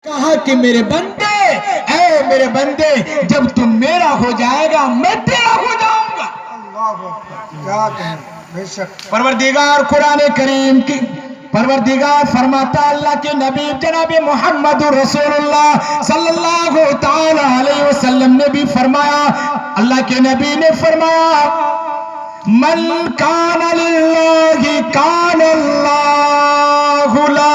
کہا کہ میرے بندے، اے میرے بندے، جب تم میرا ہو جائے گا میں تیرا ہو جاؤں گا۔ پروردگار قرآن کریم کی پروردگار فرماتا اللہ کے نبی جناب محمد رسول اللہ صلی اللہ تعالی علیہ وسلم نے بھی فرمایا، اللہ کے نبی نے فرمایا، من کان للہ کان اللہ له،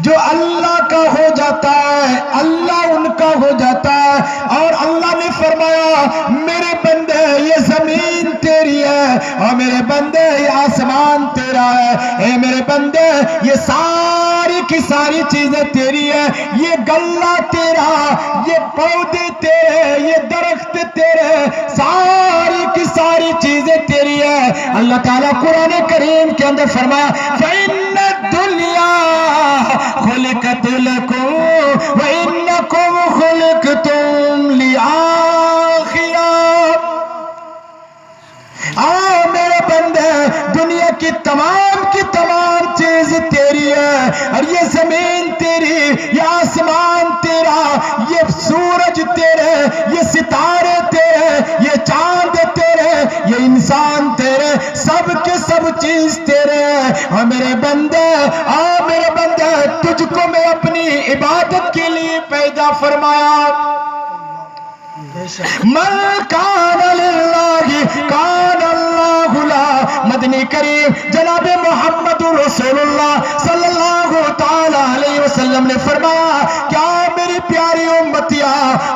جو اللہ کا ہو جاتا ہے اللہ ان کا ہو جاتا ہے۔ اور اللہ نے فرمایا میرے بندے یہ زمین تیری ہے، اور میرے بندے یہ آسمان تیرا ہے، اے میرے بندے یہ ساری کی ساری چیزیں تیری ہے، یہ گلہ تیرا، یہ پودے تیرے، یہ درخت تیرے، ساری کی ساری چیزیں تیری ہے۔ اللہ تعالیٰ قرآن کریم کے اندر فرمایا فَإِنَّ الدُّنْيَا خلقت لکم وَإِنَّكُمْ خلقتم لِآخِرَةٍ۔ میرے بندے دنیا کی تمام چیز تیری ہے، اور یہ زمین تیری، یہ آسمان تیرا، یہ سورج تیرے، یہ ستارے تیرے، یہ چاند تیرے، یہ انسان تیرے، سب کے سب چیز تیرے ہیں۔ اور میرے بندے تجھ کو میں اپنی عبادت کے لیے پیدا فرمایا۔ من کان للہ کان اللہ له، مدنی کریم جناب محمد رسول اللہ صلی اللہ تعالی علیہ وسلم نے فرمایا کیا میری پیاری امتیا،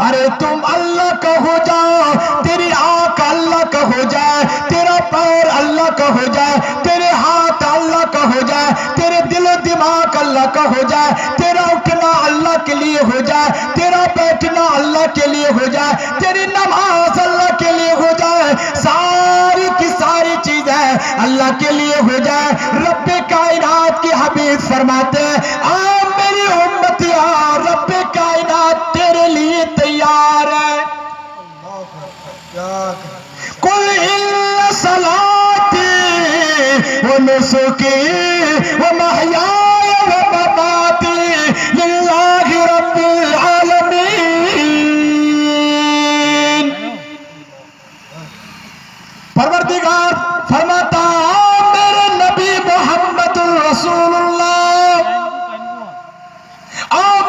ارے تم اللہ کا ہو جاؤ، تیری آنکھ اللہ کا ہو جائے، تیرا پیر اللہ کا ہو جائے، تیرے ہاتھ اللہ کا ہو جائے، تیرے دل و دماغ اللہ کا ہو جائے، تیرا اٹھنا اللہ کے لیے ہو جائے، تیرا بیٹھنا اللہ کے لیے ہو جائے، تیری نماز اللہ کے لیے ہو جائے، ساری کی ساری چیزیں اللہ کے لیے ہو جائے۔ رب کائنات کی حبیب فرماتے ہیں میری امتیا رب کائنات تیرے لیے تیار ہے۔ قل ان صلاتی ونسکی ومحیای ومماتی للہ رب العالمین۔ پروردگار فرماتا میرے نبی محمد رسول اللہ،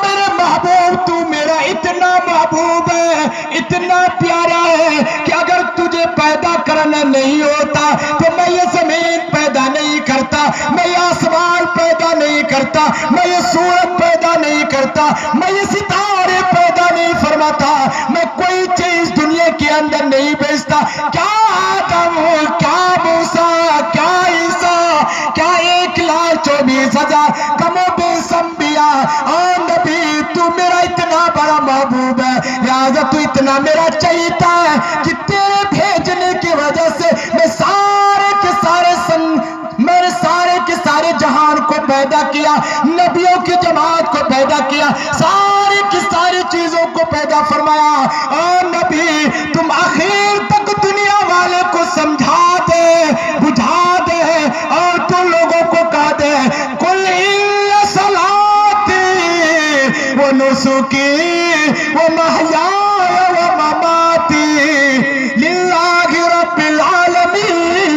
میرے محبوب تو میرا اتنا محبوب ہے، اتنا پیارا ہے کہ اگر تجھے پیدا کرنا نہیں ہوتا تو میں یہ زمین پیدا نہیں کرتا، میں یہ آسمان پیدا نہیں کرتا، میں یہ سورج پیدا نہیں کرتا، میں یہ ستارے پیدا نہیں فرماتا، میں کوئی چیز دنیا کے اندر نہیں بھیجتا۔ کیا آدم ہو، کیا موسیٰ، کیا عیسیٰ، کیا 1,24,000 کم و بیش انبیاء، نبی تو میرا اتنا بڑا محبوب ہے، لہذا تو اتنا میرا چہیتا ہے کہ تیرے بھیجنے کی وجہ سے میں سارے کے سارے جہان کو پیدا کیا، نبیوں کی جماعت کو پیدا کیا، ساری کی ساری چیزوں کو پیدا فرمایا۔ اور نبی تم آخر تک دنیا والے کو سمجھا دے، بجھا دے، اور تم لوگوں کو کہا دے قل ان صلاتی ونسکی ومحیای ومماتی للہ رب العالمین۔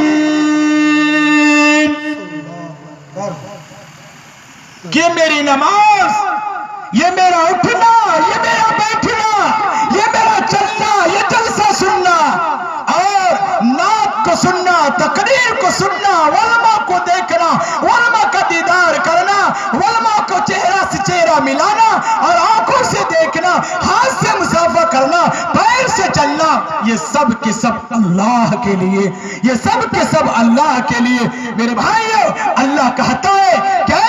یہ میری نماز، یہ میرا اٹھنا، یہ میرا بیٹھنا، یہ میرا چلنا، یہ جلسہ سننا، اور نعت کو سننا، تقریر کو سننا، علماء کو دیکھنا، علماء کا دیدار کرنا، علماء کو چہرہ سے چہرہ ملانا، اور آنکھوں سے دیکھنا، ہاتھ سے مصافحہ کرنا، پیر سے چلنا، یہ سب کے سب اللہ کے لیے، یہ سب کے سب اللہ کے لیے۔ میرے بھائیو اللہ کہتا ہے کہ اے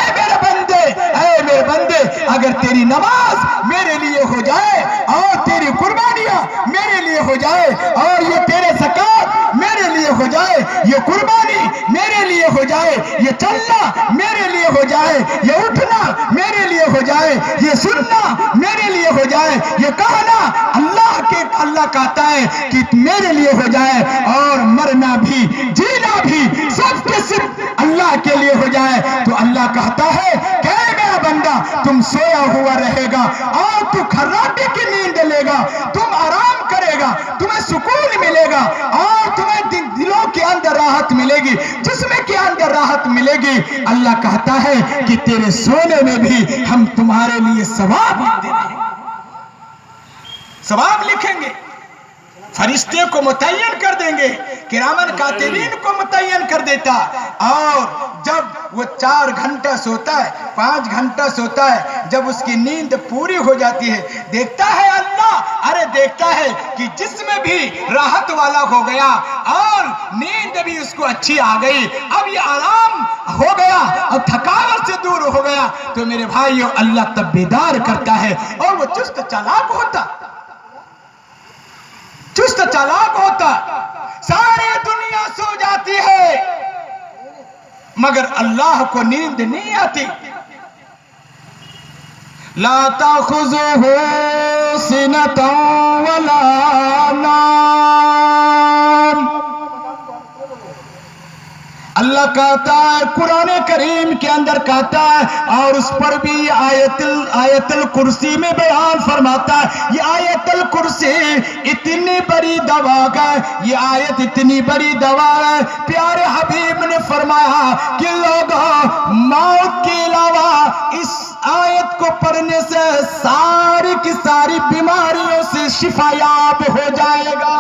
میرے بندے اگر تیری نماز میرے لیے ہو جائے، اور تیری قربانیاں میرے لیے ہو جائے، اور یہ تیرے زکوٰۃ میرے لیے ہو جائے، یہ قربانی میرے لیے ہو جائے، یہ چلنا میرے لیے ہو جائے، یہ اٹھنا میرے لیے ہو جائے، یہ سننا میرے لیے ہو جائے، یہ کہنا اللہ کہتا ہے کہ میرے لیے ہو جائے، اور مرنا بھی جینا بھی سب کے صرف اللہ کے لیے ہو جائے، تو اللہ کہتا ہے کہ اے میرا میرا بندہ تم سویا ہوا رہے گا اور تو کھراٹے کی نیند لے گا، تم آرام کرے گا، تمہیں سکون ملے گا اور تمہیں دلوں کے اندر راحت ملے گی، جسم کے اندر راحت ملے گی۔ اللہ کہتا ہے کہ تیرے سونے میں بھی ہم تمہارے لیے ثواب لکھ دیں گے، ثواب لکھیں گے، فرشتے کو متعین کر دیں گے، کرامن کاتبین کو متعین کر دیتا۔ اور جب وہ 4 گھنٹہ سوتا ہے، 5 گھنٹہ سوتا ہے، جب اس کی نیند پوری ہو جاتی ہے، دیکھتا ہے اللہ، دیکھتا ہے کہ جسم بھی راحت والا ہو گیا اور نیند بھی اس کو اچھی آ گئی، اب یہ آرام ہو گیا اور تھکاوٹ سے دور ہو گیا، تو میرے بھائیو اللہ تب بیدار کرتا ہے اور وہ چست چالاک ہوتا، چست چالاک ہوتا۔ ساری دنیا سو جاتی ہے مگر اللہ کو نیند نہیں آتی۔ لا تأخذه سنة ولا نوم، اللہ کہتا ہے قرآن کریم کے اندر کہتا ہے، اور اس پر بھی آیت الکرسی میں بیان فرماتا ہے، یہ آیت الکرسی اتنی بڑی دوا ہے، یہ آیت اتنی بڑی دوا ہے، پیارے حبیب نے فرمایا کہ لوگوں موت کے علاوہ اس آیت کو پڑھنے سے ساری کی ساری بیماریوں سے شفا یاب ہو جائے گا۔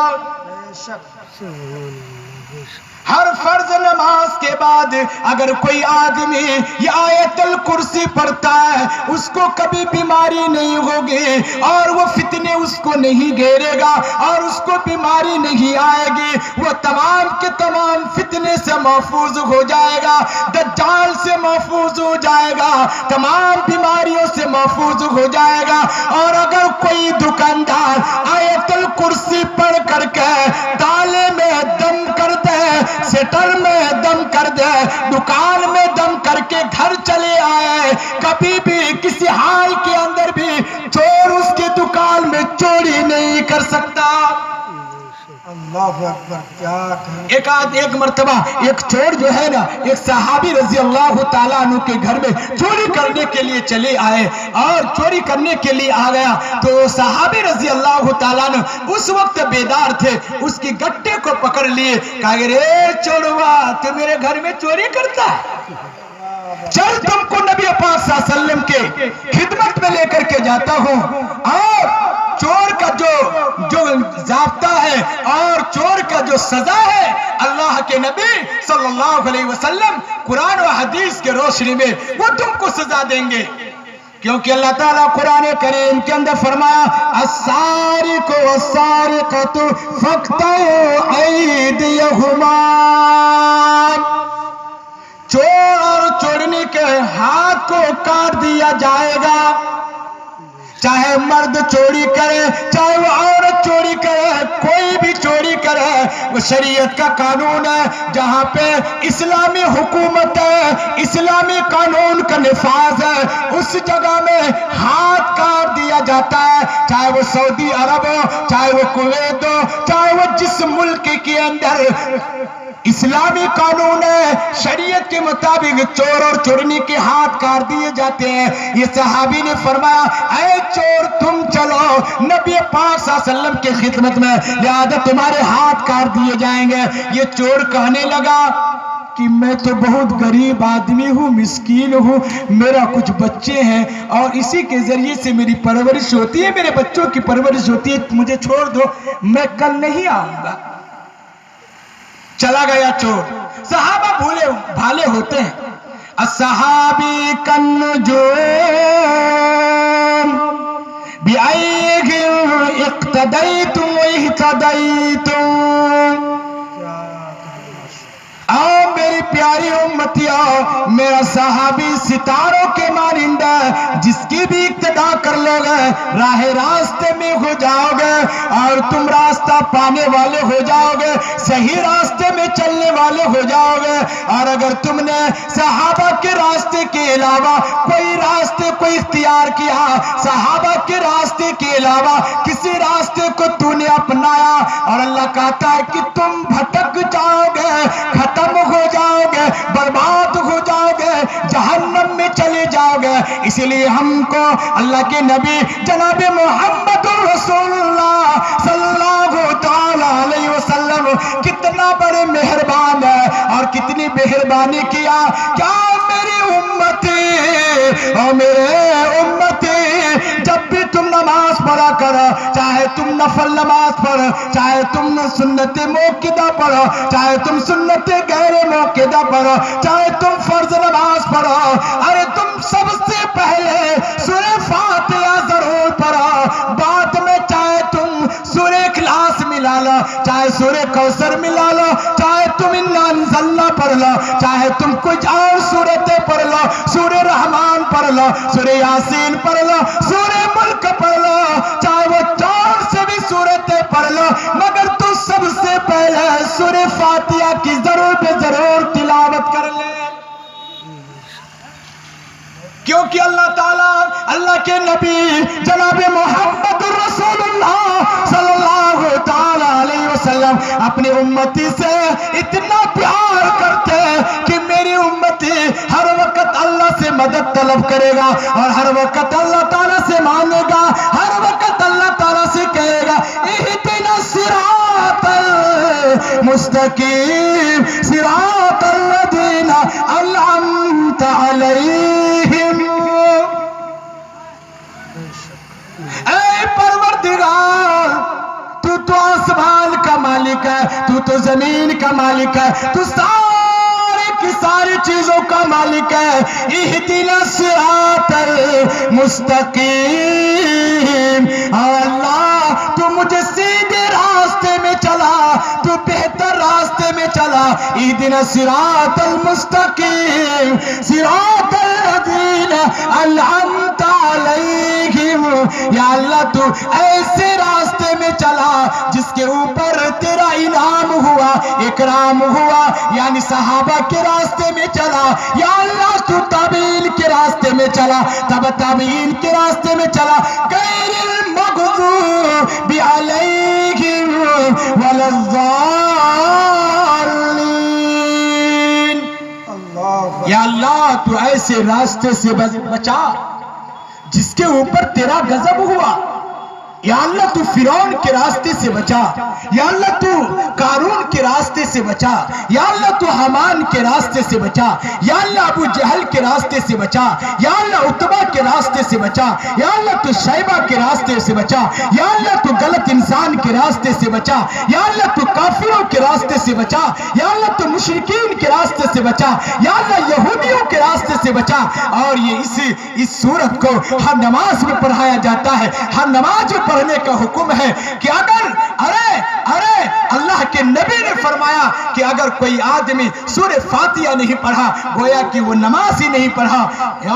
ہر فرض نماز کے بعد اگر کوئی آدمی یہ آیت الکرسی پڑھتا ہے، اس کو کبھی بیماری نہیں ہوگی اور وہ فتنے اس کو نہیں گھیرے گا اور اس کو بیماری نہیں آئے گی، وہ تمام کے تمام فتنے سے محفوظ ہو جائے گا، دجال سے محفوظ ہو جائے گا، تمام بیماریوں سے محفوظ ہو جائے گا۔ اور اگر کوئی دکاندار آیت الکرسی پڑھ کر کے تالے میں دم کر دے، سیٹر میں دم کر دے، دکان میں دم کر کے گھر چلے آئے، کبھی بھی کسی حال کے اندر بھی چور اس کی دکان میں چوری نہیں کر سکتا۔ اللہ اکبر۔ ایک مرتبہ ایک چور جو ہے نا، ایک صحابی رضی اللہ تعالیٰ عنہ کے گھر میں چوری کرنے کے لیے چلے آئے اور چوری کرنے کے لیے آ گیا تو صحابی رضی اللہ تعالیٰ عنہ اس وقت بیدار تھے، اس کی گٹے کو پکڑ لیے، کہا کہ اے چوروا تو میرے گھر میں چوری کرتا ہے، چل تم کو نبی پاک صلی اللہ علیہ وسلم کے خدمت میں لے کر کے جاتا ہوں، اور چور کا جو ضابطہ ہے اور چور کا جو سزا ہے، اللہ کے نبی صلی اللہ علیہ وسلم قرآن و حدیث کے روشنی میں وہ تم کو سزا دیں گے، کیونکہ اللہ تعالیٰ قرآن کریم کے اندر فرمایا السارق والسارقۃ فاقطعوا ایدیہما، چور اور چورنی کے ہاتھ کو کاٹ دیا جائے گا، چاہے مرد چوری کرے چاہے وہ عورت چوری کرے، کوئی بھی چوری کرے، وہ شریعت کا قانون ہے، جہاں پہ اسلامی حکومت ہے، اسلامی قانون کا نفاذ ہے، اس جگہ میں ہاتھ کاٹ دیا جاتا ہے، چاہے وہ سعودی عرب ہو، چاہے وہ کویت ہو، چاہے وہ جس ملک کے اندر اسلامی قانون ہے، شریعت کے مطابق چور اور چورنی کے ہاتھ کاٹ دیے جاتے ہیں۔ یہ صحابی نے فرمایا اے چور تم چلو نبی پاک صلی اللہ علیہ وسلم کے خدمت میں، لہذا تمہارے ہاتھ کاٹ دیے جائیں گے۔ یہ چور کہنے لگا کہ میں تو بہت غریب آدمی ہوں، مسکین ہوں، میرا کچھ بچے ہیں اور اسی کے ذریعے سے میری پرورش ہوتی ہے، میرے بچوں کی پرورش ہوتی ہے، مجھے چھوڑ دو، میں کل نہیں آؤں گا۔ چلا گیا چور۔ صحابہ بھولے بھالے ہوتے ہیں، الصحابی کنجوم بِأَيِّهِمْ اقْتَدَيْتُمْ وَاهْتَدَيْتُمْ، آؤ میری پیاری امتیوں، میرا صحابی ستاروں کے مانند ہے، جس کی بھی اقتدا کر لو گے راہ راستے میں ہو جاؤ گے اور تم راستہ پانے والے ہو جاؤ گے، صحیح راستے میں چلنے والے ہو جاؤ گے۔ اور اگر تم نے صحابہ کے راستے کے علاوہ کوئی راستے کو اختیار کیا، صحابہ کے راستے کے علاوہ کسی راستے کو تو نے اپنایا، اور اللہ کہتا ہے کہ تم بھٹک جاؤ گے، ختم ہو جاؤ گے، برباد ہو جاؤ گے، جہنم میں چلے جاؤ گے۔ اسی لیے ہم کو اللہ کے نبی جناب محمد رسول اللہ صلی اللہ تعالی علیہ وسلم کتنا بڑے مہربان ہے اور کتنی مہربانی کیا. کیا میری امتی اور میرے امتی جب بھی تم نماز پڑھا کرو, چاہے تم نفل نماز پڑھو, چاہے تم سنت موقدہ پڑھو, چاہے تم سنت غیر موقدہ پڑھو, چاہے تم فرض نماز پڑھو, ارے تم سب سے پہلے سورہ فاتحہ ضرور پڑھو. بعد میں چاہے تم سورہ اخلاص ملا لو, چاہے سورہ کوثر ملا لو, چاہے تم انا انزلنا پڑھ لو, چاہے تم کچھ اور سورتیں پڑھ لو, سورہ رحمان پڑھ لو, سورہ یاسین پڑھ لو, سورہ ملک پڑھ لو, چاہے وہ 4 سے بھی سورتیں پڑھ لو, مگر تو سب سے پہلے سورہ فاتحہ کی ضرور بے ضرور تلاوت کر لے. کیونکہ اللہ تعالیٰ اللہ کے نبی جناب محمد رسول اللہ صلی اللہ تعالی علیہ وسلم اپنی امتی سے اتنا پیار کرتے کہ میری امتی ہر وقت اللہ سے مدد طلب کرے گا اور ہر وقت اللہ تعالیٰ سے مانگے گا, ہر وقت اللہ تعالیٰ سے کہے گا اہدنا الصراط المستقیم صراط الذین انعمت علیہم. اے پروردگار, تو آسمان کا مالک ہے, تو زمین کا مالک ہے, تو سارے کی ساری چیزوں کا مالک ہے. اہدنا الصراط المستقیم, اللہ تو مجھے سیدھے راستے میں چلا, تو بہتر راستے میں چلا. اہدنا الصراط المستقیم صراط الذین انعمت علیہم. یا اللہ تو ایسے راستے میں چلا جس کے اوپر تیرا انعام ہوا, اکرام ہوا, یعنی صحابہ کے راستے میں چلا. یا اللہ تو تابعین کے راستے میں چلا, تب تابعین کے راستے میں چلا. غیر المغضوب علیہم ولا الضالین. یا اللہ تو ایسے راستے سے بچا جس کے اوپر تیرا غضب ہوا. یا اللہ تو فرعون کے راستے سے بچا, یا اللہ تو قارون کے راستے سے بچا, یا اللہ تو حامان کے راستے سے بچا, یا اللہ ابو جہل کے راستے سے بچا, یا اللہ عتبہ کے راستے سے بچا, یا اللہ تو شیبہ کے راستے سے بچا, یا اللہ تو غلط انسان کے راستے سے بچا, یا اللہ تو کافروں کے راستے سے بچا, یا اللہ تو مشرکین کے راستے سے بچا, یا اللہ یہودیوں کے راستے سے بچا. اور یہ اس سورت کو ہر نماز میں پڑھایا جاتا ہے. ہر نماز میں پڑھنے کا حکم ہے کہ اگر ارے اللہ کے نبی نے فرمایا کہ اگر کوئی آدمی سورہ فاتحہ نہیں پڑھا گویا کہ وہ نماز ہی نہیں پڑھا.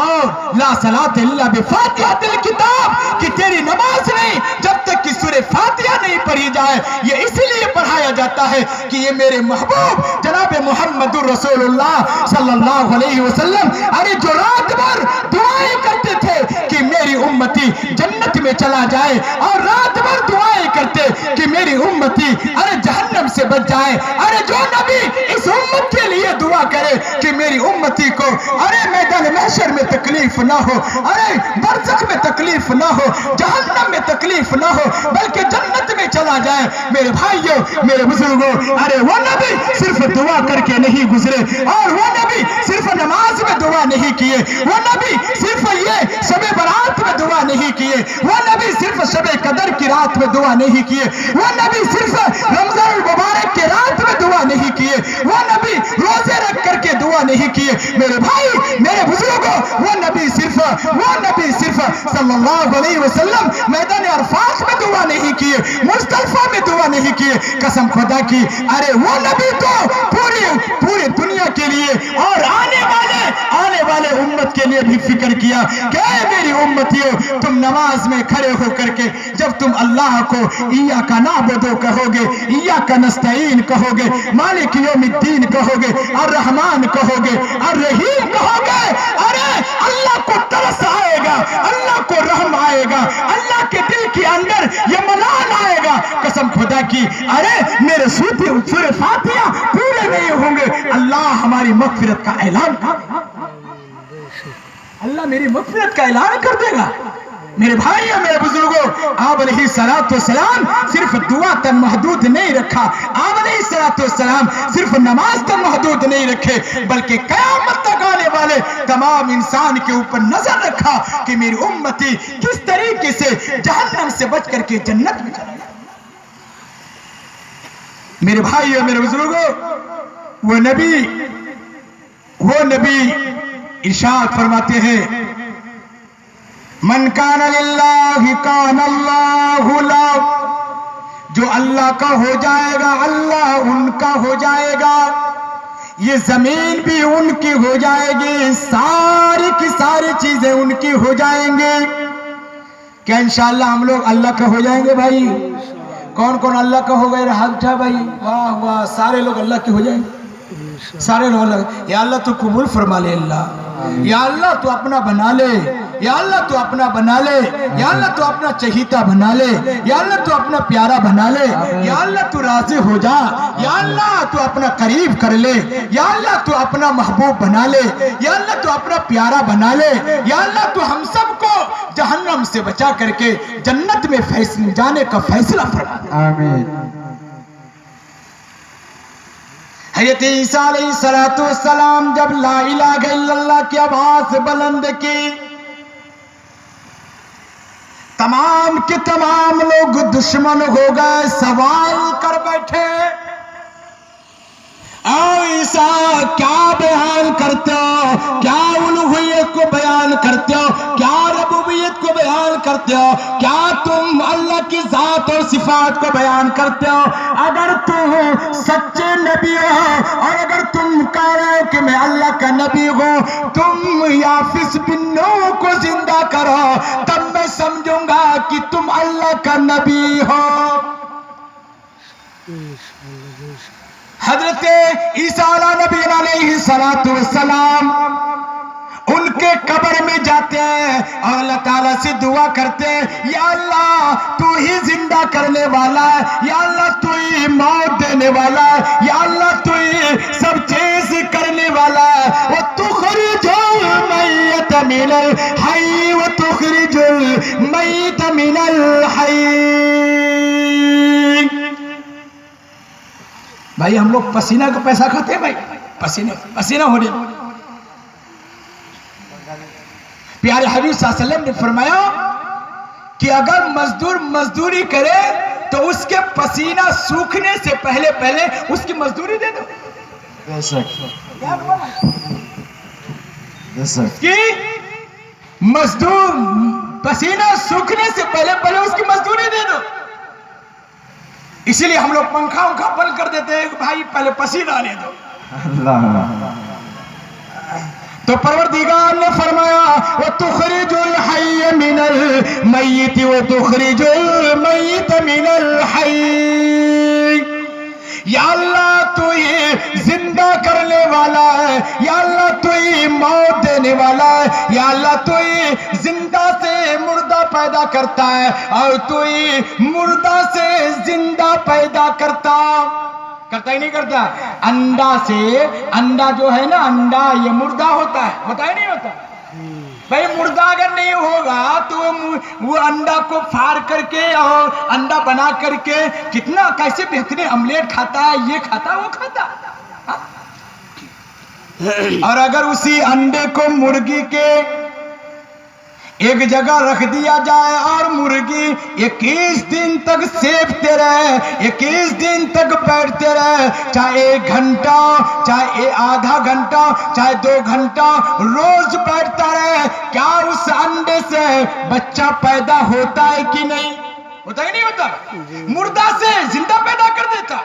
اور لا صلاۃ الا بفاتحۃ الکتاب, کہ تیری نماز نہیں جب تک کہ سورہ فاتحہ نہیں پڑھی جائے. یہ اس لیے پڑھایا جاتا ہے کہ یہ میرے محبوب جناب محمد رسول اللہ صلی اللہ علیہ وسلم ارے جو رات بھر دعائیں کرتے تھے کہ میری امتی جنت میں چلا جائے, اور رات بھر دعائیں کرتے کہ میری امتی ارے جہنم سے بچ جائے. ارے جو نبی اس امت کے لیے دعا کرے کہ میری امتی کو ارے میدان محشر میں تکلیف نہ ہو, ارے برزخ میں تکلیف نہ ہو, جہنم میں تکلیف نہ ہو, بلکہ جنت میں چلا جائے. میرے بھائیوں, میرے بزرگوں, ارے وہ نبی صرف دعا کر کے نہیں گزرے, اور وہ نبی صرف نماز میں دعا نہیں کیے, وہ نبی صرف یہ شب برات میں دعا نہیں کیے, وہ نبی صرف شب قدر کی رات میں دعا نہیں کیے, وہ نبی صرف رمضان المبارک کے رات میں دعا نہیں کیے, وہ نبی روزے رکھ کر کے دعا نہیں کیے. میرے بھائی, میرے بزرگوں, وہ نبی صرف صلی اللہ علیہ وسلم میدان عرفات میں دعا نہیں کیے, مصطفیٰ میں دعا نہیں کیے. قسم خدا کی, ارے وہ نبی تو پوری دنیا کے لیے اور آنے والے امت کے لیے بھی فکر کیا کہ اے میری امتیوں, تم نماز میں کھڑے ہو کر کے جب تم اللہ کو ایاک نعبد کہو گے, ایاک نستعین کہو گے, مالک یوم الدین کہو گے, الرحمن کہو گے, الرحیم کہو گے, ارے اللہ کو ترس آئے گا, اللہ کو رحم آئے گا, اللہ کے دل کے اندر یہ ملال آئے گا. قسم خدا کی, ارے میرے سورہ فاتحہ پورے نہیں ہوں گے, اللہ ہماری مغفرت کا اعلان کر. اللہ میری مغفرت کا اعلان کر دے گا۔ میرے بھائی اور میرے بزرگوں، آپ علیہ السلام صرف دعا تک محدود نہیں رکھا، آپ علیہ السلام صرف نماز تک محدود نہیں رکھے، بلکہ قیامت تک آنے والے تمام انسان کے اوپر نظر رکھا کہ میری امتی کس طریقے سے جہنم سے بچ کر کے جنت میں چلے۔ میرے بھائی اور میرے بزرگوں، وہ نبی ارشاد فرماتے ہیں، من کان للہ کان اللہ لہ، جو اللہ کا ہو جائے گا اللہ ان کا ہو جائے گا، یہ زمین بھی ان کی ہو جائے گی، ساری کی ساری چیزیں ان کی ہو جائیں گے۔ کیا انشاءاللہ ہم لوگ اللہ کا ہو جائیں گے بھائی؟ کون کون اللہ کا ہو گئے؟ ہاتھ اٹھا بھائی، واہ واہ، سارے لوگ اللہ کے ہو جائیں گے، سارے لوگ اللہ۔ یا اللہ تو قبول فرما لے، اللہ یا اللہ تو اپنا بنا لے، یا اللہ تو اپنا بنا لے، یا اللہ تو اپنا چہیتا بنا لے، یا اللہ تو اپنا پیارا بنا لے، یا اللہ تو راضی ہو جا، یا اللہ تو اپنا قریب کر لے، یا اللہ تو اپنا محبوب بنا لے، یا اللہ تو اپنا پیارا بنا لے، یا اللہ تو ہم سب کو جہنم سے بچا کر کے جنت میں جانے کا فیصلہ فرما دے۔ آمین۔ حضرت عیسیٰ علیہ السلام جب لا الہ الا اللہ کی آواز بلند کی، تمام کے تمام لوگ دشمن ہو گئے، سوال کر بیٹھے، اے عیسیٰ کیا بیان کرتے ہو؟ کیا الوہیت کو بیان کرتے ہو؟ کیا ربوبیت کو بیان کرتے ہو؟ کیا تم اللہ کی ذات اور صفات کو بیان کرتے ہو؟ اگر تم سچے نبی ہو اور اگر تم کہہ رہے ہو کہ میں اللہ کا نبی ہوں، تم یافس بن نوح کو زندہ کرو، تب میں سمجھوں گا کہ تم اللہ کا نبی ہو۔ حضرت عیسیٰ نبی علیہ السلام ان کے قبر میں جاتے ہیں اور اللہ تعالیٰ سے دعا کرتے ہیں، یا اللہ تو ہی زندہ کرنے والا ہے، یا اللہ تو ہی موت دینے والا ہے، یا اللہ تو ہی سب چیز کرنے والا ہے۔ وَتُخْرِجُ الْمَيِّتَ مِنَ الْحَيِّ وَتُخْرِجُ الْمَيِّتَ مِنَ الْحَيِّ۔ بھائی ہم لوگ پسینہ کا پیسہ کھاتے ہیں بھائی، پسینہ ہونے۔ پیارے حبیب صلی اللہ علیہ وسلم نے فرمایا کہ اگر مزدور مزدوری کرے تو اس کے پسینہ سوکھنے سے پہلے اس کی مزدوری دے دو۔ بے شک، بے شک۔ کہ مزدور پسینہ سوکھنے سے پہلے اس کی مزدوری دے دو۔ اسی لیے ہم لوگ پنکھا بند کر دیتے ہیں کہ بھائی پہلے پسینہ آنے دو۔ اللہ، تو پروردگار نے فرمایا وَتُخْرِجُ الْحَيَّ مِنَ الْمَيِّتِ وَتُخْرِجُ الْمَيِّتَ مِنَ الْحَيِّ۔ یا اللہ تو ہی زندہ کرنے والا ہے، یا اللہ تو ہی موت دینے والا ہے، یا اللہ تو ہی زندہ سے مردہ پیدا کرتا ہے اور تو ہی مردہ سے زندہ پیدا کرتا ہی نہیں کرتا۔ انڈا جو ہے نا، انڈا یہ مردہ ہوتا ہے ہی نہیں ہوتا بھائی۔ مردہ اگر نہیں ہوگا تو وہ انڈا کو پھاڑ کر کے اور انڈا بنا کر کے کتنا کیسے بہترین آملیٹ کھاتا ہے، یہ کھاتا وہ کھاتا۔ اور اگر اسی انڈے کو مرغی کے ایک جگہ رکھ دیا جائے اور مرغی 21 دن تک سیبتے رہے، 21 دن تک بیٹھتے رہے، چاہے 1 گھنٹہ، چاہے آدھا گھنٹہ، چاہے 2 گھنٹہ روز بیٹھتا رہے، کیا اس انڈے سے بچہ پیدا ہوتا ہے کہ نہیں؟ ہوتا ہی نہیں ہوتا۔ مردہ سے زندہ پیدا کر دیتا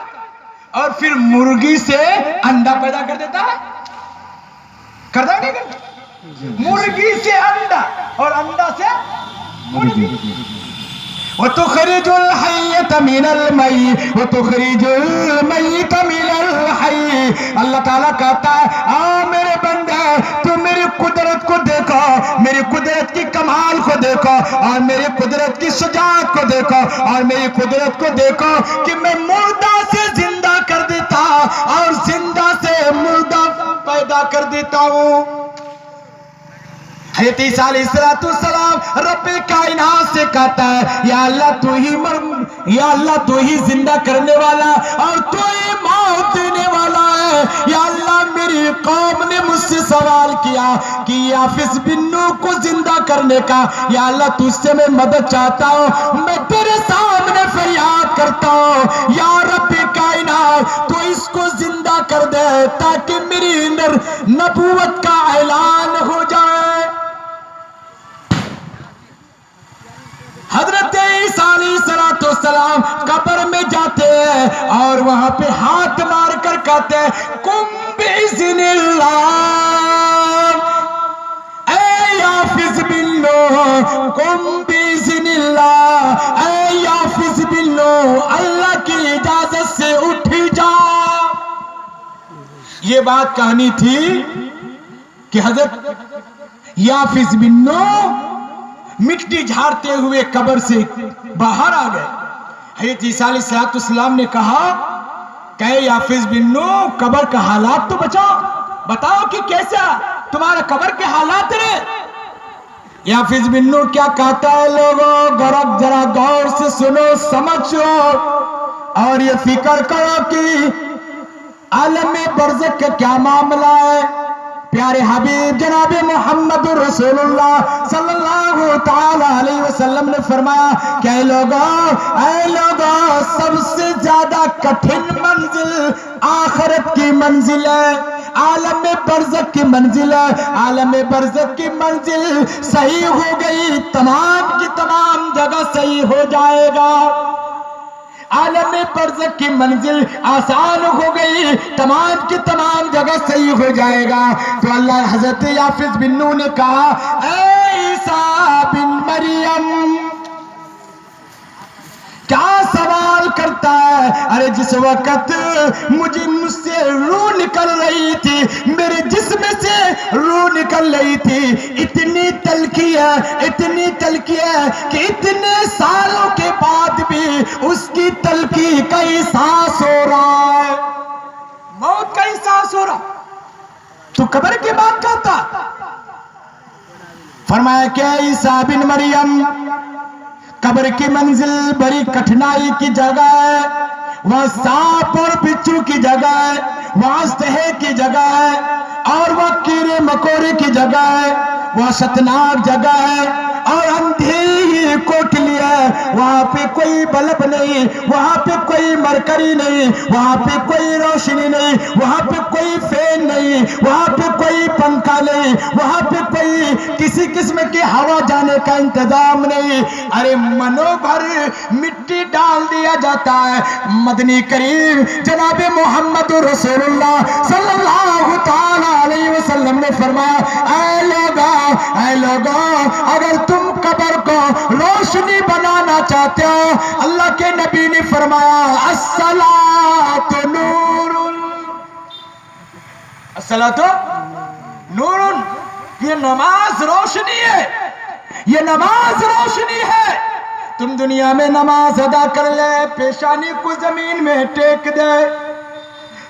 اور پھر مرغی سے انڈا پیدا کر دیتا ہے، کرتا نہیں کرتا؟ مرغی سے انڈا اور انڈا سے مرغی۔ وَتُخْرِجُ الْحَيَّةَ مِنَ الْمَيِّتِ وَتُخْرِجُ الْمَيِّتَ مِنَ الْحَيِّ۔ اللہ تعالیٰ کہتا ہے میرے بندے تو میری قدرت کو دیکھو، میری قدرت کی کمال کو دیکھو اور میری قدرت کی شجاعت کو دیکھو اور میری قدرت کو دیکھو کہ میں مردہ سے زندہ کر دیتا اور زندہ سے مردہ پیدا کر دیتا ہوں۔ حضرت عیسیٰ علیہ السلام رب کائنات سے کہتا ہے یا اللہ تو ہی زندہ کرنے والا اور تو ہی موت دینے والا ہے. یا اللہ میری قوم نے مجھ سے سوال کیا کہ یافس بن نون کو زندہ کرنے کا. یا اللہ تجھ سے میں مدد چاہتا ہوں, میں تیرے سامنے فریاد کرتا ہوں یا رب کائنات تو اس کو زندہ کر دے تاکہ میری اندر نبوت کا اعلان ہو جائے. حضرت عیسیٰ علیہ السلام قبر میں جاتے ہیں اور وہاں پہ ہاتھ مار کر کہتے ہیں قم بِإِذْنِ اللَّهِ, اے یافس بن نون قم بِإِذْنِ اللَّهِ, اے یافس بن نون اللہ کی اجازت سے اٹھ جا. یہ بات کہانی تھی کہ حضرت یافس بن نون مٹی جھاڑتے ہوئے قبر سے باہر آ گئے. حضرت عیسیٰ علیہ السلام نے کہا کہ یافس بن نون قبر کا حالات تو بتاؤ کہ کیسا تمہارا قبر کے حالات رہے. یافس بن نون کیا کہتا ہے لوگوں ذرا غور سے سنو سمجھو اور یہ فکر کرو کہ عالم برزخ کا کیا معاملہ ہے. پیارے حبیب جناب محمد رسول اللہ صلی اللہ تعالی علیہ وسلم نے فرمایا کہ اے لوگوں سب سے زیادہ کٹھن منزل آخرت کی منزل ہے, عالم برزخ کی منزل ہے. عالم برزخ کی منزل صحیح ہو گئی تمام کی تمام جگہ صحیح ہو جائے گا. عالم برزخ کی منزل آسان ہو گئی تمام کی تمام جگہ صحیح ہو جائے گا. تو اللہ حضرت یافس بن نون نے کہا اے عیسیٰ بن مریم کیا سوال کرتا ہے. ارے جس وقت مجھ سے روح نکل رہی تھی, میرے جسم سے روح نکل رہی تھی, اتنی تلخی ہے کہ اتنے سالوں کے بعد بھی اس کی تلخی کا احساس ہو رہا ہے, موت کا احساس ہو رہا. تو قبر کی بات کرتا. فرمایا کہ عیسیٰ بن مریم قبر کی منزل بڑی کٹھنائی کی جگہ ہے, وہاں سانپ اور بچھو کی جگہ ہے, وہاں سہے کی جگہ ہے, اور وہ کیڑے مکوڑے کی جگہ ہے, وہ شتناک جگہ ہے, اور اندھیری کوٹلی ہے. وہاں پہ کوئی بلب نہیں, وہاں پہ کوئی مرکری نہیں, وہاں پہ کوئی روشنی نہیں, وہاں پہ کوئی فین نہیں, وہاں پہ کوئی پنکھا نہیں, وہاں پہ کوئی کسی قسم کی ہوا جانے کا انتظام نہیں. ارے منو بھر مٹی ڈال دیا جاتا ہے. مدنی کریم جناب محمد رسول اللہ صلی اللہ تعالی علیہ وسلم نے فرمایا اے لوگوں اگر تم قبر کو روشنی بنانا چاہتے ہو, اللہ کے نبی نے فرمایا الصلاۃ نور, الصلاۃ نور, یہ نماز روشنی ہے, یہ نماز روشنی ہے. تم دنیا میں نماز ادا کر لے, پیشانی کو زمین میں ٹیک دے,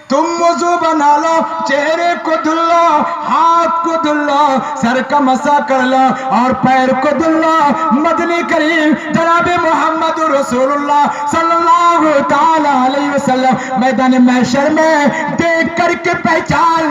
تم وضو بنا لو, چہرے کو دھل لو, ہاتھ کو دھل لو, سر کا مسح کر لو اور پیر کو دھل لو. مدنی کریم جناب محمد رسول اللہ صلی اللہ تعالی علیہ وسلم میدان محشر میں دیکھ کر کے پہچان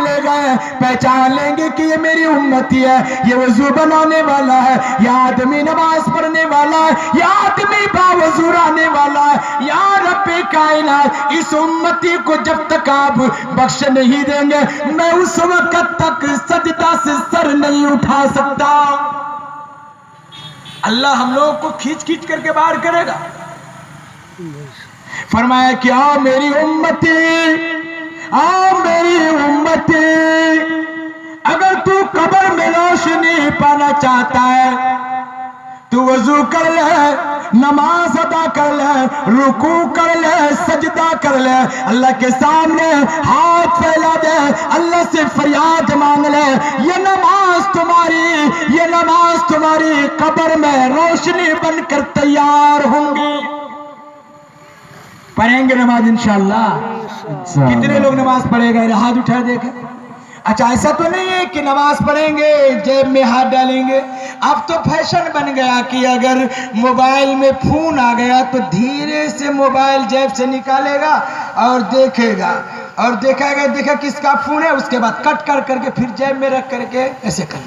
لیں گے کہ یہ میری امتی ہے, یہ وضو بنانے والا ہے, یہ آدمی نماز پڑھنے والا ہے, یہ آدمی باوضو رہنے والا ہے. یا رب کائنات اس امتی کو جب تک آپ بخش نہیں دیں گے میں اس وقت تک سجدہ سے سر نہیں اٹھا سکتا. اللہ ہم لوگوں کو کھینچ کر کے باہر کرے گا. فرمایا کہ آؤ میری امتی, اگر تو قبر میں روشنی پانا چاہتا ہے تو وضو کر لے, نماز ادا کر لے, رکوع کر لے, سجدہ کر لے, اللہ کے سامنے ہاتھ پھیلا دے, اللہ سے فریاد مانگ لے. یہ نماز تمہاری قبر میں روشنی بن کر تیار ہوں گی. پڑھیں گے نماز انشاءاللہ. کتنے لوگ نماز پڑھے گا؟ ہاتھ اٹھا دیکھیں. اچھا ایسا تو نہیں ہے کہ نماز پڑھیں گے جیب میں ہاتھ ڈالیں گے. اب تو فیشن بن گیا کہ اگر موبائل میں فون آ گیا تو دھیرے سے موبائل جیب سے نکالے گا اور دیکھے گا اور دیکھا کس کا فون ہے, اس کے بعد کٹ کر کے پھر جیب میں رکھ کر کے ایسے کر.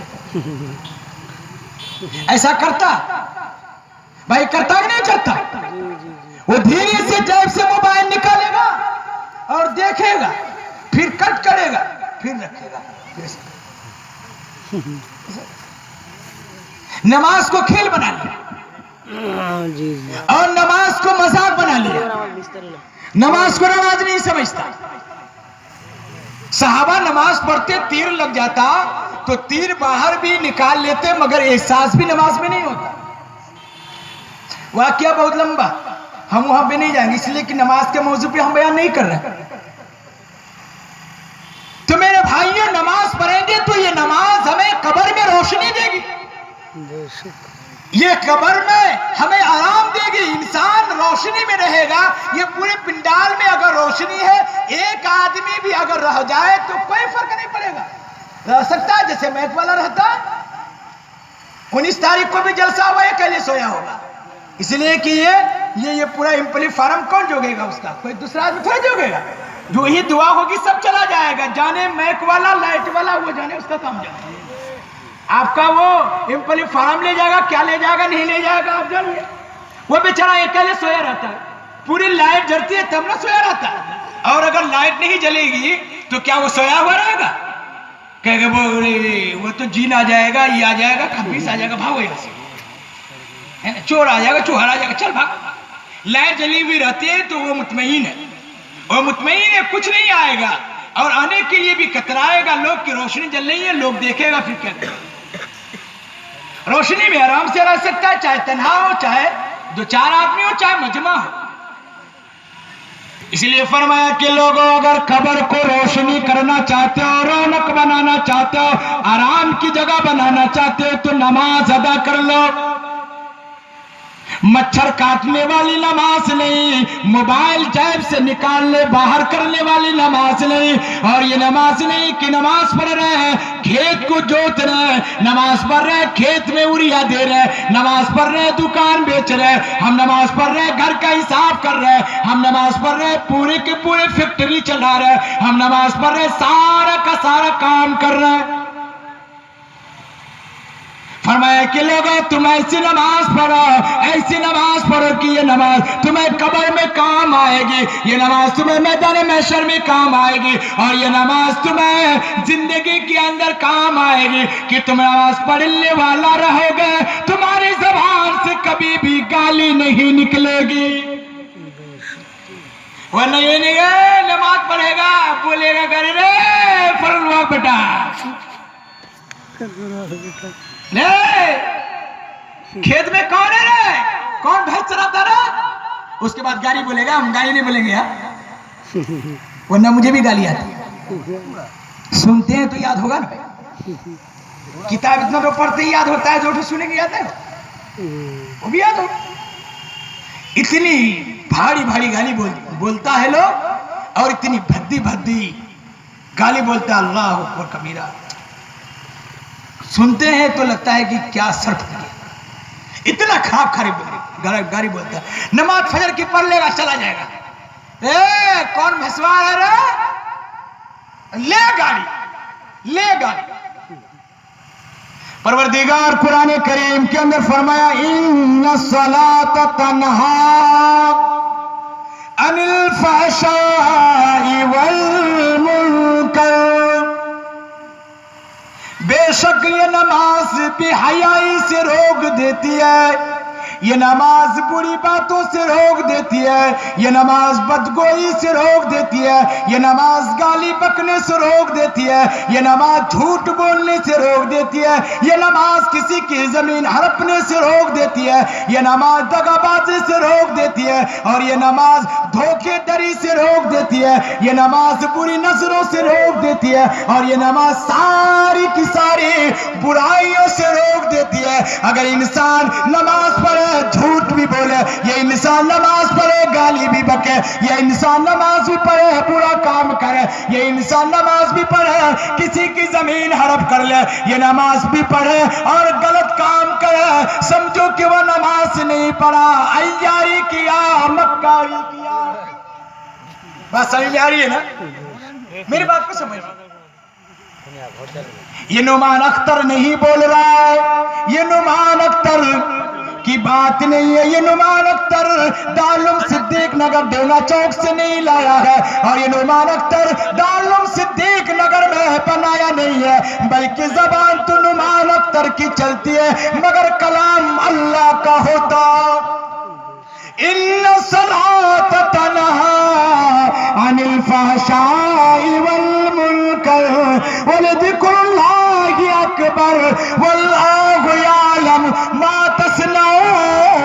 ایسا کرتا بھائی, کرتا کہ نہیں کرتا؟ وہ دھیرے سے جیب سے موبائل نکالے گا اور دیکھے گا, پھر کٹ کرے گا, پھر رکھے گا. نماز کو کھیل بنا لیا اور نماز کو مذاق بنا لیا. نماز کو نماز نہیں سمجھتا. صحابہ نماز پڑھتے, تیر لگ جاتا تو تیر باہر بھی نکال لیتے, مگر احساس بھی نماز میں نہیں ہوتا. واقعہ بہت لمبا, ہم وہاں پہ نہیں جائیں گے اس لیے کہ نماز کے موضوع پہ ہم بیان نہیں کر رہے. تو میرے بھائیوں, نماز پڑھیں گے تو یہ نماز ہمیں قبر میں روشنی دے گی, یہ قبر میں ہمیں آرام دے گی. انسان روشنی میں رہے گا. یہ پورے پنڈال میں اگر روشنی ہے, ایک آدمی بھی اگر رہ جائے تو کوئی فرق نہیں پڑے گا. رہ سکتا ہے جیسے میک والا رہتا, 19 تاریخ کو بھی جلسہ ہوا, یہ کل سویا ہوگا. اس لیے کہ یہ پورا امپلی فارم کون جوگے گا, اس کا کوئی دوسرا آدمی تھوڑا جوگے گا. جو ہی دعا ہوگی سب چلا جائے گا, جانے میک والا لائٹ والا وہ جانے اس کا کام جانے. آپ کا وہ امپلی فارم لے جائے گا, کیا لے جائے گا نہیں لے جائے گا آپ جانیے. وہ بیچارہ اکیلے سویا رہتا ہے, پوری لائٹ جلتی ہے تب نہ سویا رہتا ہے. اور اگر لائٹ نہیں جلے گی تو کیا وہ سویا ہوا رہے گا؟ کہے گا وہ تو جین آ جائے گا, یہ آ جائے گا, خبیث آ جائے گا, بھاگو یہاں سے, چور آ جائے گا, چوہر آ جائے گا, چل بھاگ. لائٹ جلی ہوئی رہتی ہے تو وہ مطمئن ہے, اور مطمئن ہے کچھ نہیں آئے گا, اور آنے کے لیے بھی کترائے گا. لوگ کی روشنی جل رہی ہے, لوگ دیکھے گا, پھر کیا کرے گا. روشنی میں آرام سے رہ سکتا ہے, چاہے تنہا ہو, چاہے 2-4 آدمی ہو, چاہے مجمع ہو. اس لیے فرمایا کہ لوگوں اگر قبر کو روشنی کرنا چاہتے ہو, رونق بنانا چاہتے ہو, آرام کی جگہ بنانا چاہتے ہو تو نماز ادا کر لو. مچھر کاٹنے والی نماز نہیں, موبائل جیب سے نکالنے باہر کرنے والی نماز نہیں. اور یہ نماز نہیں کہ نماز پڑھ رہے ہیں کھیت کو جوت رہے ہیں, نماز پڑھ رہے ہیں کھیت میں اوریا دے رہے ہیں, نماز پڑھ رہے ہیں دکان بیچ رہے ہیں, ہم نماز پڑھ رہے ہیں گھر کا حساب کر رہے ہیں, ہم نماز پڑھ رہے ہیں پورے کے پورے فیکٹری چلا رہے ہیں, ہم نماز پڑھ رہے ہیں سارا کا سارا کام کر رہے ہیں. فرمایا کہ لوگوں تم ایسی نماز پڑھو کہ یہ نماز تمہیں قبر میں کام آئے گی, یہ نماز تمہیں میدان محشر میں کام آئے گی, اور یہ نماز تمہیں زندگی کے اندر کام آئے گی کہ تم نماز پڑھنے والا رہو گے, تمہاری زبان سے کبھی بھی گالی نہیں نکلے گی. ورنہ یہ نہیں ہے نماز پڑھے گا بولے گا کرے رے فرض وقت بیٹا, کھیت میں کون ہے رے, کون بھینس چراتا رہا, اس کے بعد گالی بولے گا. ہم گالی نہیں بولیں گے یار, ورنہ مجھے بھی گالی آتی ہے. سنتے ہیں تو یاد ہوگا نا, کتاب اتنا تو پڑھتے ہی یاد ہوتا ہے, جو سنیں گے یاد ہے وہ بھی یاد ہوگا. اتنی بھاری بھاری گالی بولتا ہے لوگ, اور اتنی بھدی گالی بولتا ہے, اللہ اکبر کبیرہ. سنتے ہیں تو لگتا ہے کہ کیا سر پھٹ گیا, اتنا خراب گالی بولتا ہے. نماز فجر کی پڑھ لے گا چلا جائے گا, کون بھسوار ہے رے, لے گالی. پروردگار قرآن کریم کے اندر فرمایا ان الصلاۃ تنہی عن الفحشاء والمنکر, بے شک یہ نماز بے حیائی سے روک دیتی ہے, یہ نماز بری باتوں سے روک دیتی ہے, یہ نماز بدگوئی سے روک دیتی ہے, یہ نماز گالی بکنے سے روک دیتی ہے, یہ نماز جھوٹ بولنے سے روک دیتی ہے, یہ نماز کسی کی زمین ہڑپنے سے روک دیتی ہے, یہ نماز دغا بازی سے روک دیتی ہے, اور یہ نماز دھوکے دری سے روک دیتی ہے, یہ نماز بری نظروں سے روک دیتی ہے, اور یہ نماز ساری کی ساری برائیوں سے روک دیتی ہے. اگر انسان نماز پڑھے جھوٹ بھی بولے, یہ انسان نماز پڑھے گالی بھی بکے, یہ انسان نماز بھی پڑھے برا کام کرے، یہ انسان نماز بھی پڑھے کسی کی زمین ہڑپ کر لے، یہ نماز بھی پڑھے اور غلط کام کرے، سمجھو کہ وہ نماز نہیں پڑھا، عیاری کیا، مکاری کیا۔ بات سمجھ میں آ رہی ہے نا؟ میری بات کو سمجھ۔ یہ نعمان اختر نہیں بول رہا ہے، یہ نعمان اختر کی بات نہیں ہے، یہ نعمان اختر دارالعلوم صدیق نگر ڈیونا چوک سے نہیں لایا ہے، اور یہ نعمان اختر دارالعلوم صدیق نگر میں بنایا نہیں ہے، بلکہ زبان تو نعمان اختر کی چلتی ہے مگر کلام اللہ کا ہوتا۔ ان الصلاۃ تنہی عن الفحشاء والمنکر ولذکر اللہ اکبر واللہ یعلم ما تصنعون۔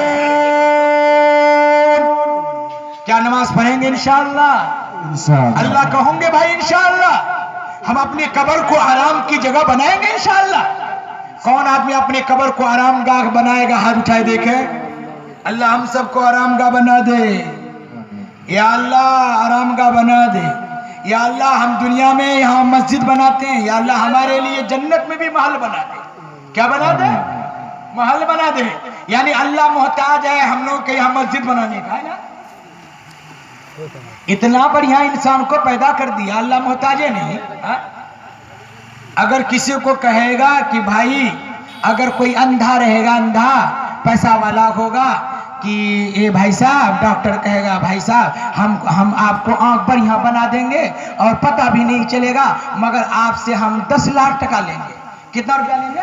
کیا نماز پڑھیں گے انشاءاللہ؟ انشاءاللہ اللہ کہوں گے بھائی انشاءاللہ؟ ہم اپنی قبر کو آرام کی جگہ بنائیں گے انشاءاللہ؟ کون آدمی اپنی قبر کو آرام گاہ بنائے گا؟ ہاتھ اٹھائے دیکھیں۔ اللہ ہم سب کو آرام گاہ بنا دے، یا اللہ آرام گاہ بنا دے، یا اللہ ہم دنیا میں یہاں مسجد بناتے ہیں، یا اللہ ہمارے لیے جنت میں بھی محل بنا دے۔ کیا بنا دے؟ محل بنا دے، یعنی اللہ محتاج ہے ہم لوگ کے یہاں مسجد بنانے کا، ہے نا؟ اتنا بڑھیا انسان کو پیدا کر دیا، اللہ محتاج ہے نہیں؟ اگر کسی کو کہے گا کہ بھائی اگر کوئی اندھا رہے گا، اندھا پیسہ والا ہوگا، کہ اے بھائی صاحب، ڈاکٹر کہے گا بھائی صاحب ہم آپ کو آنکھ بڑھیا بنا دیں گے اور پتہ بھی نہیں چلے گا، مگر آپ سے ہم 10 لاکھ ٹکا لیں گے۔ کتنا روپیہ لیں گے؟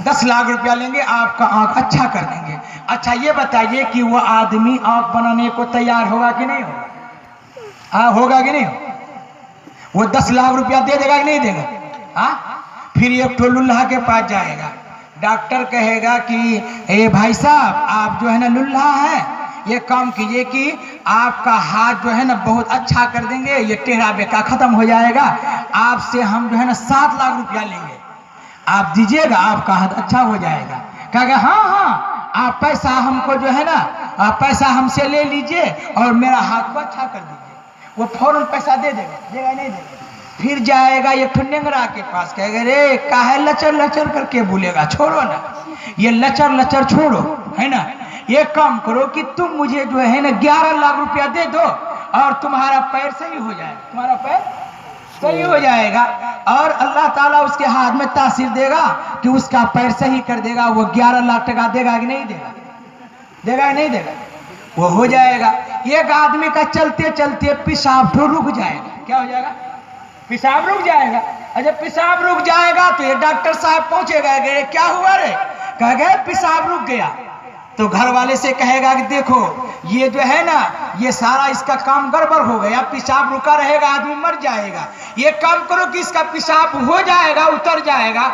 10 لاکھ روپیہ لیں گے، آپ کا آنکھ اچھا کر دیں گے۔ اچھا یہ بتائیے کہ وہ آدمی آنکھ بنانے کو تیار ہوگا کہ نہیں ہوگا؟ ہوگا کہ نہیں؟ وہ 10 لاکھ روپیہ دے دے گا کہ نہیں دے گا؟ پھر ایک ٹھو للہ کے پاس جائے گا، ڈاکٹر کہے گا کہ اے بھائی صاحب آپ جو ہے نا للہ ہیں، یہ کام کیجئے کہ آپ کا ہاتھ جو ہے نا بہت اچھا کر دیں گے، یہ ٹیڑھا بیکا ختم ہو جائے گا، آپ سے ہم جو ہے نا 7 لاکھ روپیہ لیں گے، آپ دیجئے گا، آپ کا ہاتھ اچھا ہو جائے گا۔ کہا کہ ہاں آپ پیسہ ہم کو جو ہے نا آپ پیسہ ہم سے لے لیجئے اور میرا ہاتھ کو اچھا کر دیجئے۔ وہ فوراً پیسہ دے دے گا نہیں دے گا؟ پھر جائے گا یہ ٹھنڈنگرا کے پاس، کہے گا رے کاہے لچر لچر کر کے بولے گا، چھوڑو نا یہ لچر لچر چھوڑو، ہے نا؟ یہ کام کرو کہ تم مجھے جو ہے نا 11 لاکھ روپیہ دے دو اور تمہارا پیر صحیح ہو جائے گا، تمہارا پیر صحیح ہو جائے گا، اور اللہ تعالیٰ اس کے ہاتھ میں تاثیر دے گا کہ اس کا پیر صحیح کر دے گا۔ وہ 11 لاکھ ٹکا دے گا کہ نہیں دے گا؟ دے گا کہ نہیں دے گا؟ وہ ہو جائے گا۔ ایک آدمی کا چلتے چلتے پیشاب تو رک جائے گا، کیا ہو جائے گا؟ پیشاب رک جائے گا۔ جب پیشاب رک جائے گا تو یہ ڈاکٹر صاحب پہنچے گا کہ کیا ہوا رے؟ کہا گیا پیشاب رک گیا، تو گھر والے سے کہے گا کہ دیکھو یہ جو ہے نا یہ سارا اس کا کام گڑبڑ ہو گیا، پیشاب رکا رہے گا آدمی مر جائے گا، یہ کام کرو کہ اس کا پیشاب ہو جائے گا، اتر جائے گا۔